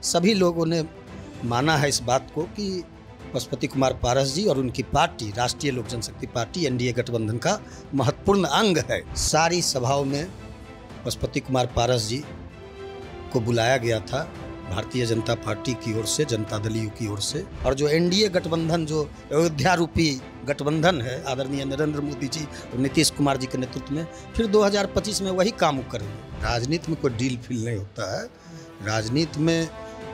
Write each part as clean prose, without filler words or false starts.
सभी लोगों ने माना है इस बात को कि पशुपति कुमार पारस जी और उनकी पार्टी राष्ट्रीय लोक जनशक्ति पार्टी एनडीए गठबंधन का महत्वपूर्ण अंग है। सारी सभाओं में पशुपति कुमार पारस जी को बुलाया गया था भारतीय जनता पार्टी की ओर से, जनता दल यू की ओर से। और जो एनडीए गठबंधन, जो अयोध्या रूपी गठबंधन है आदरणीय नरेंद्र मोदी जी और नीतीश कुमार जी के नेतृत्व में, फिर 2025 में वही काम करेंगे। राजनीति में कोई डील फील नहीं होता है। राजनीति में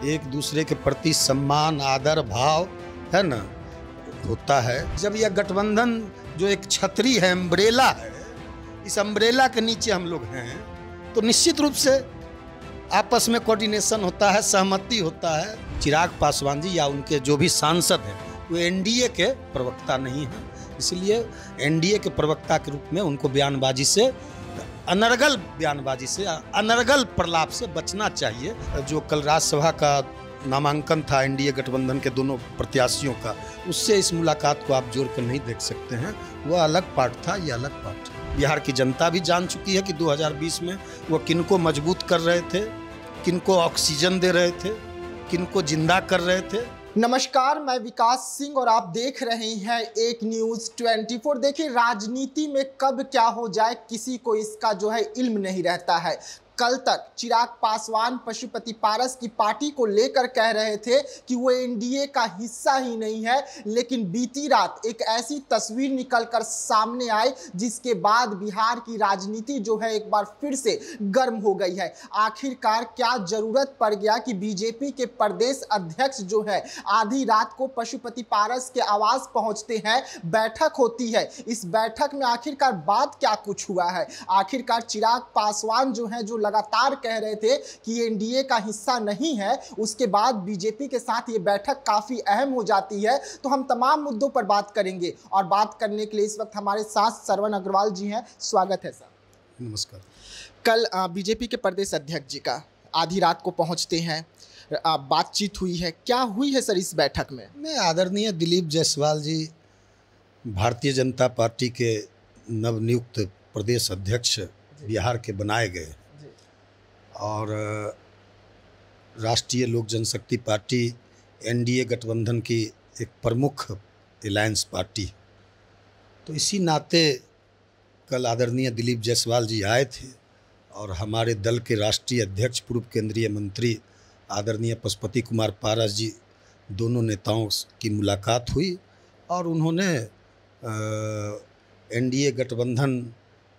एक दूसरे के प्रति सम्मान, आदर भाव है ना होता है। जब यह गठबंधन जो एक छतरी है, अम्ब्रेला है, इस अम्ब्रेला के नीचे हम लोग हैं, तो निश्चित रूप से आपस में कोऑर्डिनेशन होता है, सहमति होता है। चिराग पासवान जी या उनके जो भी सांसद हैं वो एनडीए के प्रवक्ता नहीं हैं, इसलिए एनडीए के प्रवक्ता के रूप में उनको बयानबाजी से, अनर्गल बयानबाजी से, अनर्गल प्रलाप से बचना चाहिए। जो कल राज्यसभा का नामांकन था एनडीए गठबंधन के दोनों प्रत्याशियों का, उससे इस मुलाकात को आप जोड़ कर नहीं देख सकते हैं। वह अलग पार्ट था, ये अलग पार्ट है। बिहार की जनता भी जान चुकी है कि 2020 में वो किनको मजबूत कर रहे थे, किनको ऑक्सीजन दे रहे थे, किनको जिंदा कर रहे थे। नमस्कार, मैं विकास सिंह और आप देख रहे हैं एक न्यूज़ 24। देखिए, राजनीति में कब क्या हो जाए किसी को इसका जो है इल्म नहीं रहता है। कल तक चिराग पासवान पशुपति पारस की पार्टी को लेकर कह रहे थे कि वो एनडीए का हिस्सा ही नहीं है, लेकिन बीती रात एक ऐसी तस्वीर निकलकर सामने आई जिसके बाद बिहार की राजनीति जो है एक बार फिर से गर्म हो गई है। आखिरकार क्या जरूरत पड़ गया कि बीजेपी के प्रदेश अध्यक्ष जो है आधी रात को पशुपति पारस के आवास पहुंचते हैं, बैठक होती है। इस बैठक में आखिरकार बात क्या कुछ हुआ है? आखिरकार चिराग पासवान जो है, जो लगातार कह रहे थे कि एनडीए का हिस्सा नहीं है, उसके बाद बीजेपी के साथ ये बैठक काफी अहम हो जाती है। तो हम तमाम मुद्दों पर बात करेंगे और बात करने के लिए इस वक्त हमारे साथ श्रवण अग्रवाल जी हैं। स्वागत है सर। नमस्कार। कल बीजेपी के प्रदेश अध्यक्ष जी का आधी रात को पहुंचते हैं, बातचीत हुई है, क्या हुई है सर इस बैठक में? मैं आदरणीय दिलीप जायसवाल जी भारतीय जनता पार्टी के नवनियुक्त प्रदेश अध्यक्ष बिहार के बनाए गए और राष्ट्रीय लोक जनशक्ति पार्टी एनडीए गठबंधन की एक प्रमुख अलायंस पार्टी, तो इसी नाते कल आदरणीय दिलीप जायसवाल जी आए थे और हमारे दल के राष्ट्रीय अध्यक्ष पूर्व केंद्रीय मंत्री आदरणीय पशुपति कुमार पारस जी, दोनों नेताओं की मुलाकात हुई और उन्होंने एनडीए गठबंधन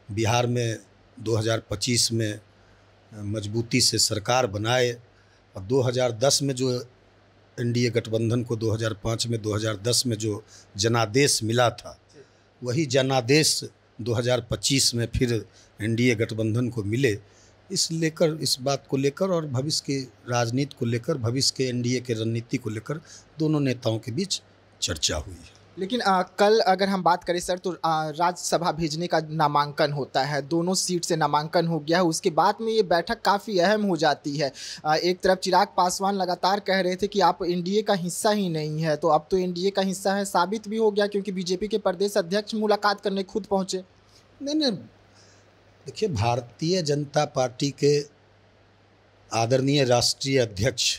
बिहार में 2025 में मजबूती से सरकार बनाए और 2010 में जो एनडीए गठबंधन को 2005 में 2010 में जो जनादेश मिला था, वही जनादेश 2025 में फिर एनडीए गठबंधन को मिले। इस बात को लेकर और भविष्य की राजनीति को लेकर, भविष्य के एनडीए के रणनीति को लेकर दोनों नेताओं के बीच चर्चा हुई है। लेकिन कल अगर हम बात करें सर, तो राज्यसभा भेजने का नामांकन होता है, दोनों सीट से नामांकन हो गया है। उसके बाद में ये बैठक काफ़ी अहम हो जाती है। एक तरफ चिराग पासवान लगातार कह रहे थे कि आप एनडीए का हिस्सा ही नहीं है, तो अब तो एनडीए का हिस्सा है, साबित भी हो गया क्योंकि बीजेपी के प्रदेश अध्यक्ष मुलाकात करने खुद पहुँचे। नहीं, देखिए, भारतीय जनता पार्टी के आदरणीय राष्ट्रीय अध्यक्ष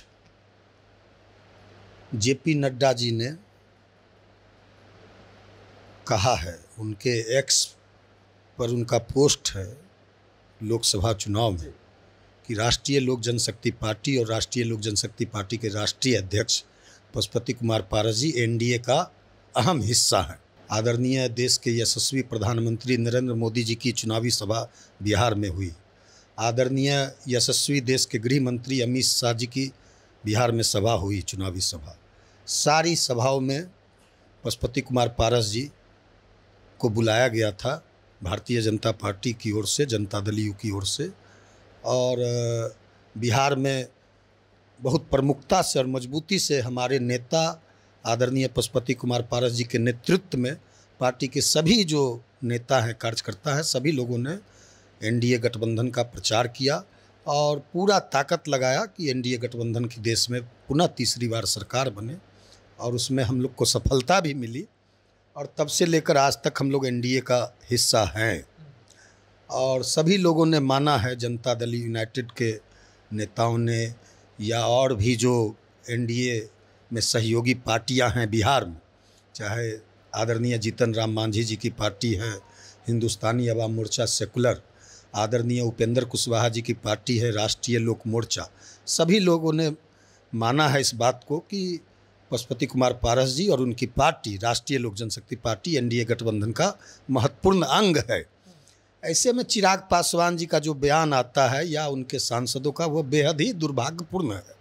जेपी नड्डा जी ने कहा है, उनके एक्स पर उनका पोस्ट है लोकसभा चुनाव में, कि राष्ट्रीय लोक जनशक्ति पार्टी और राष्ट्रीय लोक जनशक्ति पार्टी के राष्ट्रीय अध्यक्ष पशुपति कुमार पारस जी एनडीए का अहम हिस्सा हैं। आदरणीय देश के यशस्वी प्रधानमंत्री नरेंद्र मोदी जी की चुनावी सभा बिहार में हुई। आदरणीय यशस्वी देश के गृह मंत्री अमित शाह जी की बिहार में सभा हुई, चुनावी सभा। सारी सभाओं में पशुपति कुमार पारस जी को बुलाया गया था भारतीय जनता पार्टी की ओर से, जनता दल यू की ओर से। और बिहार में बहुत प्रमुखता से और मजबूती से हमारे नेता आदरणीय पशुपति कुमार पारस जी के नेतृत्व में पार्टी के सभी जो नेता हैं, कार्यकर्ता हैं, सभी लोगों ने एनडीए गठबंधन का प्रचार किया और पूरा ताकत लगाया कि एनडीए गठबंधन की देश में पुनः तीसरी बार सरकार बने। और उसमें हम लोग को सफलता भी मिली और तब से लेकर आज तक हम लोग एनडीए का हिस्सा हैं। और सभी लोगों ने माना है, जनता दल यूनाइटेड के नेताओं ने या और भी जो एनडीए में सहयोगी पार्टियां हैं बिहार में, चाहे आदरणीय जीतन राम मांझी जी की पार्टी है हिंदुस्तानी अवाम मोर्चा सेकुलर, आदरणीय उपेंद्र कुशवाहा जी की पार्टी है राष्ट्रीय लोक मोर्चा, सभी लोगों ने माना है इस बात को कि पशुपति कुमार पारस जी और उनकी पार्टी राष्ट्रीय लोक जनशक्ति पार्टी एनडीए गठबंधन का महत्वपूर्ण अंग है। ऐसे में चिराग पासवान जी का जो बयान आता है या उनके सांसदों का, वो बेहद ही दुर्भाग्यपूर्ण है।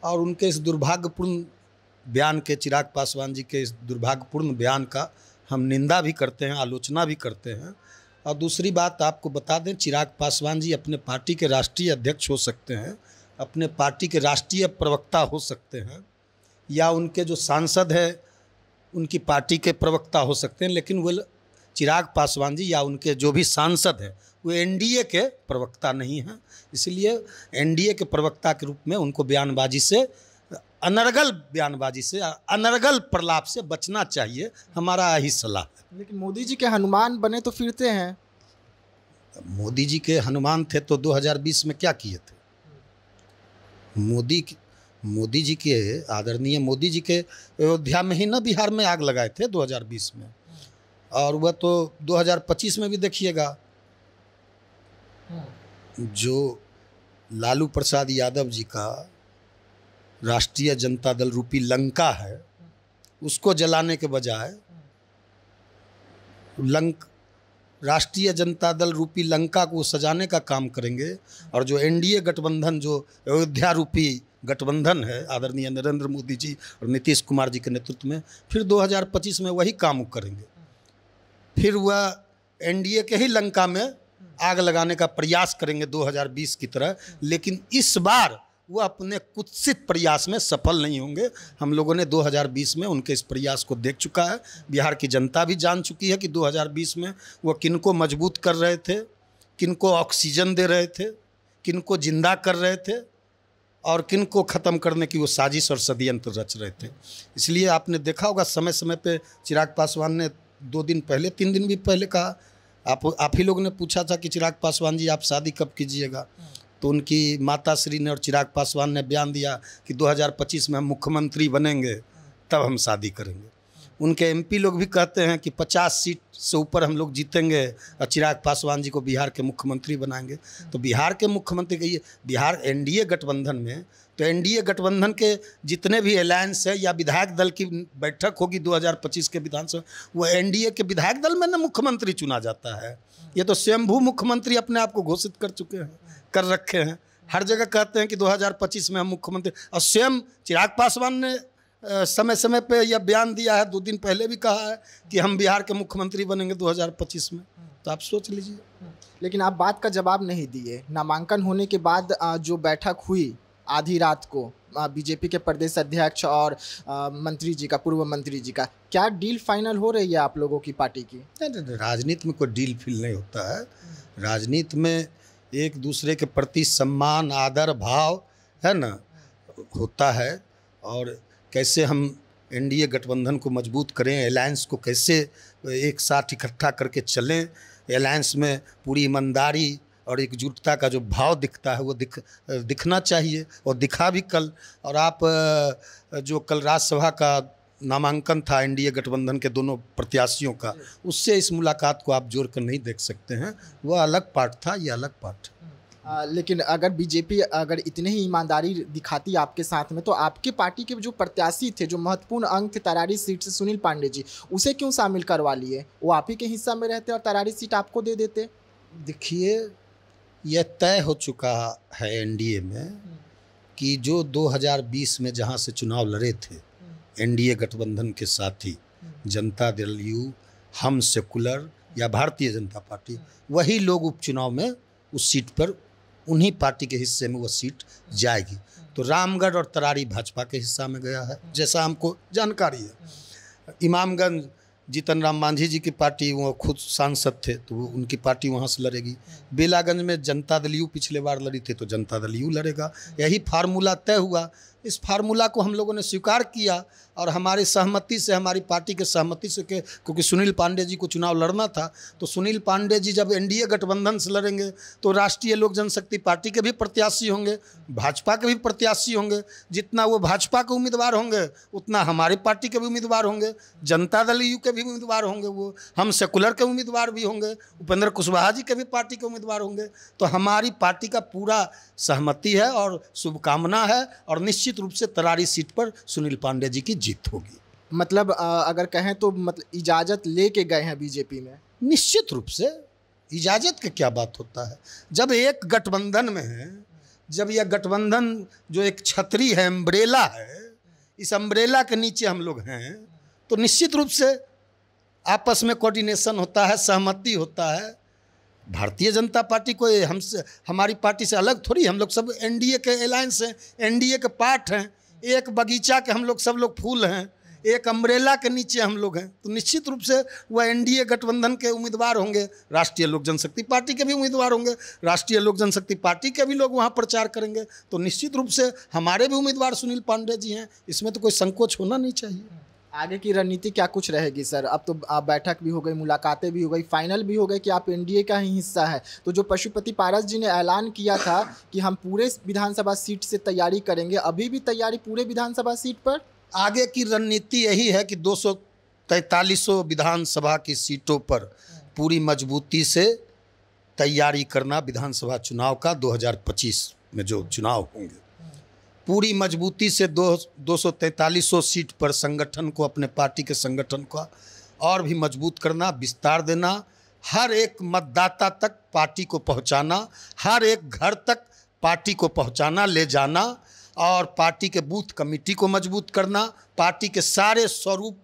और उनके इस दुर्भाग्यपूर्ण बयान के, चिराग पासवान जी के इस दुर्भाग्यपूर्ण बयान का हम निंदा भी करते हैं, आलोचना भी करते हैं। और दूसरी बात आपको बता दें, चिराग पासवान जी अपने पार्टी के राष्ट्रीय अध्यक्ष हो सकते हैं, अपने पार्टी के राष्ट्रीय प्रवक्ता हो सकते हैं, या उनके जो सांसद हैं उनकी पार्टी के प्रवक्ता हो सकते हैं, लेकिन वो चिराग पासवान जी या उनके जो भी सांसद हैं वो एनडीए के प्रवक्ता नहीं हैं। इसलिए एनडीए के प्रवक्ता के रूप में उनको बयानबाजी से, अनर्गल बयानबाजी से, अनर्गल प्रलाप से बचना चाहिए, हमारा यही सलाह है। लेकिन मोदी जी के हनुमान बने तो फिरते हैं। मोदी जी के हनुमान थे तो 2020 में क्या किए थे? मोदी जी के, आदरणीय मोदी जी के अयोध्या में ही ना बिहार में आग लगाए थे 2020 में, और वह तो 2025 में भी देखिएगा। जो लालू प्रसाद यादव जी का राष्ट्रीय जनता दल रूपी लंका है, उसको जलाने के बजाय राष्ट्रीय जनता दल रूपी लंका को सजाने का काम करेंगे। और जो एनडीए गठबंधन, जो अयोध्या रूपी गठबंधन है आदरणीय नरेंद्र मोदी जी और नीतीश कुमार जी के नेतृत्व में, फिर 2025 में वही काम करेंगे। फिर वह एनडीए के ही लंका में आग लगाने का प्रयास करेंगे 2020 की तरह, लेकिन इस बार वो अपने कुत्सित प्रयास में सफल नहीं होंगे। हम लोगों ने 2020 में उनके इस प्रयास को देख चुका है, बिहार की जनता भी जान चुकी है कि 2020 में वो किनको मजबूत कर रहे थे, किनको ऑक्सीजन दे रहे थे, किनको जिंदा कर रहे थे और किनको ख़त्म करने की वो साजिश और षड्यंत्र रच रहे थे। इसलिए आपने देखा होगा समय समय पे चिराग पासवान ने 2 दिन पहले, 3 दिन भी पहले कहा, आप ही लोग ने पूछा था कि चिराग पासवान जी आप शादी कब कीजिएगा, तो उनकी माता श्री ने और चिराग पासवान ने बयान दिया कि 2025 में हम मुख्यमंत्री बनेंगे तब हम शादी करेंगे। उनके एमपी लोग भी कहते हैं कि 50 सीट से ऊपर हम लोग जीतेंगे और चिराग पासवान जी को बिहार के मुख्यमंत्री बनाएंगे। तो बिहार के मुख्यमंत्री के, बिहार एनडीए गठबंधन में, तो एनडीए गठबंधन के जितने भी अलायंस है या विधायक दल की बैठक होगी 2025 के विधानसभा, वो एनडीए के विधायक दल में ना मुख्यमंत्री चुना जाता है। ये तो स्वयंभू मुख्यमंत्री अपने आप को घोषित कर चुके हैं, कर रखे हैं। हर जगह कहते हैं कि 2025 में हम मुख्यमंत्री, और स्वयं चिराग पासवान ने समय समय पे यह बयान दिया है, 2 दिन पहले भी कहा है कि हम बिहार के मुख्यमंत्री बनेंगे 2025 में। तो आप सोच लीजिए। लेकिन आप बात का जवाब नहीं दिए। नामांकन होने के बाद जो बैठक हुई आधी रात को बीजेपी के प्रदेश अध्यक्ष और मंत्री जी का, पूर्व मंत्री जी का, क्या डील फाइनल हो रही है आप लोगों की पार्टी की? राजनीति में कोई डील फील नहीं होता है। राजनीति में एक दूसरे के प्रति सम्मान, आदर भाव है ना होता है, और कैसे हम एनडीए गठबंधन को मजबूत करें, अलायंस को कैसे एक साथ इकट्ठा करके चलें, अलायंस में पूरी ईमानदारी और एकजुटता का जो भाव दिखता है वो दिखना चाहिए, और दिखा भी कल। और आप जो कल राज्यसभा का नामांकन था एनडीए गठबंधन के दोनों प्रत्याशियों का, उससे इस मुलाकात को आप जोड़ कर नहीं देख सकते हैं। वह अलग पार्ट था, ये अलग पार्ट है। लेकिन अगर बीजेपी अगर इतनी ही ईमानदारी दिखाती आपके साथ में, तो आपके पार्टी के जो प्रत्याशी थे, जो महत्वपूर्ण अंग थे तरारी सीट से, सुनील पांडे जी, उसे क्यों शामिल करवा लिए? वो आप ही के हिस्सा में रहते और तरारी सीट आपको दे देते। देखिए, यह तय हो चुका है एनडीए में कि जो 2020 में जहां से चुनाव लड़े थे एनडीए गठबंधन के साथी, जनता दल यू, हम सेकुलर या भारतीय जनता पार्टी, वही लोग उपचुनाव में उस सीट पर, उन्हीं पार्टी के हिस्से में वो सीट जाएगी। तो रामगढ़ और तरारी भाजपा के हिस्सा में गया है, जैसा हमको जानकारी है। इमामगंज जीतन राम मांझी जी की पार्टी, वो खुद सांसद थे तो वो उनकी पार्टी वहाँ से लड़ेगी। बेलागंज में जनता दल यू पिछले बार लड़ी थी तो जनता दल यू लड़ेगा। यही फार्मूला तय हुआ। इस फार्मूला को हम लोगों ने स्वीकार किया और हमारी सहमति से, हमारी पार्टी के सहमति से, क्योंकि सुनील पांडे जी को चुनाव लड़ना था, तो सुनील पांडे जी जब एनडीए गठबंधन से लड़ेंगे तो राष्ट्रीय लोक जनशक्ति पार्टी के भी प्रत्याशी होंगे, भाजपा के भी प्रत्याशी होंगे। जितना वो भाजपा के उम्मीदवार होंगे उतना हमारी पार्टी के भी उम्मीदवार होंगे, जनता दल यू के भी उम्मीदवार होंगे, वो हम सेकुलर के उम्मीदवार भी होंगे, उपेंद्र कुशवाहा जी के भी पार्टी के उम्मीदवार होंगे। तो हमारी पार्टी का पूरा सहमति है और शुभकामना है और निश्चित रूप से तरारी सीट पर सुनील पांडे जी की जीत होगी। मतलब अगर कहें तो मतलब इजाज़त लेके गए हैं बीजेपी में? निश्चित रूप से इजाज़त की क्या बात होता है, जब एक गठबंधन में है, जब यह गठबंधन जो एक छतरी है, अम्ब्रेला है, इस अम्ब्रेला के नीचे हम लोग हैं, तो निश्चित रूप से आपस में कोऑर्डिनेशन होता है, सहमति होता है। भारतीय जनता पार्टी को हमसे, हमारी पार्टी से अलग थोड़ी, हम लोग सब एनडीए के अलायंस हैं, एनडीए के पार्ट हैं, एक बगीचा के हम लोग सब लोग फूल हैं, एक अम्ब्रेला के नीचे हम लोग हैं। तो निश्चित रूप से वह एनडीए गठबंधन के उम्मीदवार होंगे, राष्ट्रीय लोक जनशक्ति पार्टी के भी उम्मीदवार होंगे, राष्ट्रीय लोक जनशक्ति पार्टी के भी लोग वहाँ प्रचार करेंगे। तो निश्चित रूप से हमारे भी उम्मीदवार सुनील पांडे जी हैं, इसमें तो कोई संकोच होना नहीं चाहिए। आगे की रणनीति क्या कुछ रहेगी सर? अब तो आप बैठक भी हो गई, मुलाकातें भी हो गई, फाइनल भी हो गई कि आप एनडीए का ही हिस्सा है। तो जो पशुपति पारस जी ने ऐलान किया था कि हम पूरे विधानसभा सीट से तैयारी करेंगे, अभी भी तैयारी पूरे विधानसभा सीट पर? आगे की रणनीति यही है कि 243 विधानसभा की सीटों पर पूरी मजबूती से तैयारी करना, विधानसभा चुनाव का 2025 में जो चुनाव होंगे, पूरी मजबूती से 243 सीट पर संगठन को, अपने पार्टी के संगठन को और भी मजबूत करना, विस्तार देना, हर एक मतदाता तक पार्टी को पहुंचाना, हर एक घर तक पार्टी को पहुंचाना, ले जाना, और पार्टी के बूथ कमेटी को मजबूत करना, पार्टी के सारे स्वरूप,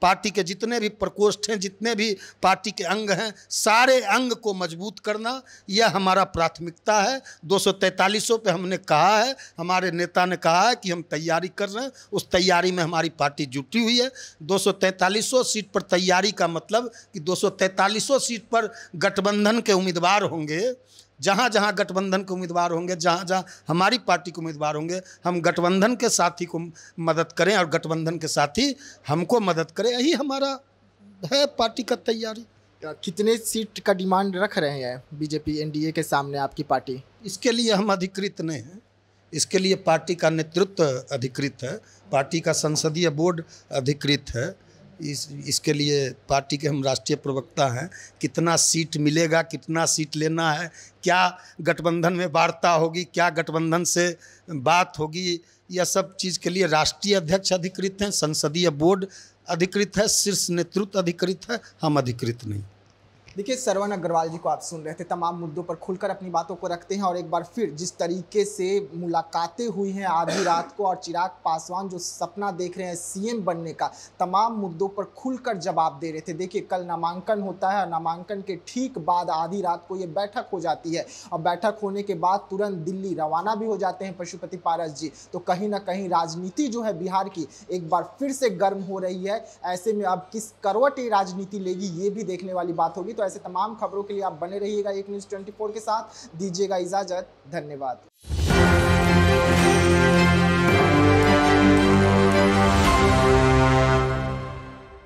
पार्टी के जितने भी प्रकोष्ठ हैं, जितने भी पार्टी के अंग हैं, सारे अंग को मजबूत करना, यह हमारा प्राथमिकता है। 243 पे हमने कहा है, हमारे नेता ने कहा है कि हम तैयारी कर रहे हैं, उस तैयारी में हमारी पार्टी जुटी हुई है। 243 सीट पर तैयारी का मतलब कि 243 सीट पर गठबंधन के उम्मीदवार होंगे। जहाँ जहाँ गठबंधन के उम्मीदवार होंगे, जहाँ जहाँ हमारी पार्टी के उम्मीदवार होंगे, हम गठबंधन के साथी को मदद करें और गठबंधन के साथी हमको मदद करें, यही हमारा है पार्टी का तैयारी। कितने सीट का डिमांड रख रहे हैं बीजेपी एनडीए के सामने आपकी पार्टी? इसके लिए हम अधिकृत नहीं हैं, इसके लिए पार्टी का नेतृत्व अधिकृत है, पार्टी का संसदीय बोर्ड अधिकृत है। इसके लिए पार्टी के हम राष्ट्रीय प्रवक्ता हैं। कितना सीट मिलेगा, कितना सीट लेना है, क्या गठबंधन में वार्ता होगी, क्या गठबंधन से बात होगी, यह सब चीज़ के लिए राष्ट्रीय अध्यक्ष अधिकृत हैं, संसदीय बोर्ड अधिकृत है, शीर्ष नेतृत्व अधिकृत है, हम अधिकृत नहीं। देखिए, श्रवण अग्रवाल जी को आप सुन रहे थे, तमाम मुद्दों पर खुलकर अपनी बातों को रखते हैं और एक बार फिर जिस तरीके से मुलाकातें हुई हैं आधी रात को और चिराग पासवान जो सपना देख रहे हैं सीएम बनने का, तमाम मुद्दों पर खुलकर जवाब दे रहे थे। देखिए, कल नामांकन होता है और नामांकन के ठीक बाद आधी रात को ये बैठक हो जाती है और बैठक होने के बाद तुरंत दिल्ली रवाना भी हो जाते हैं पशुपति पारस जी। तो कहीं ना कहीं राजनीति जो है बिहार की एक बार फिर से गर्म हो रही है। ऐसे में अब किस करवट ये राजनीति लेगी, ये भी देखने वाली बात होगी। तो ऐसे तमाम खबरों के लिए आप बने रहिएगा एक न्यूज़ 24 के साथ। दीजिएगा इजाजत, धन्यवाद।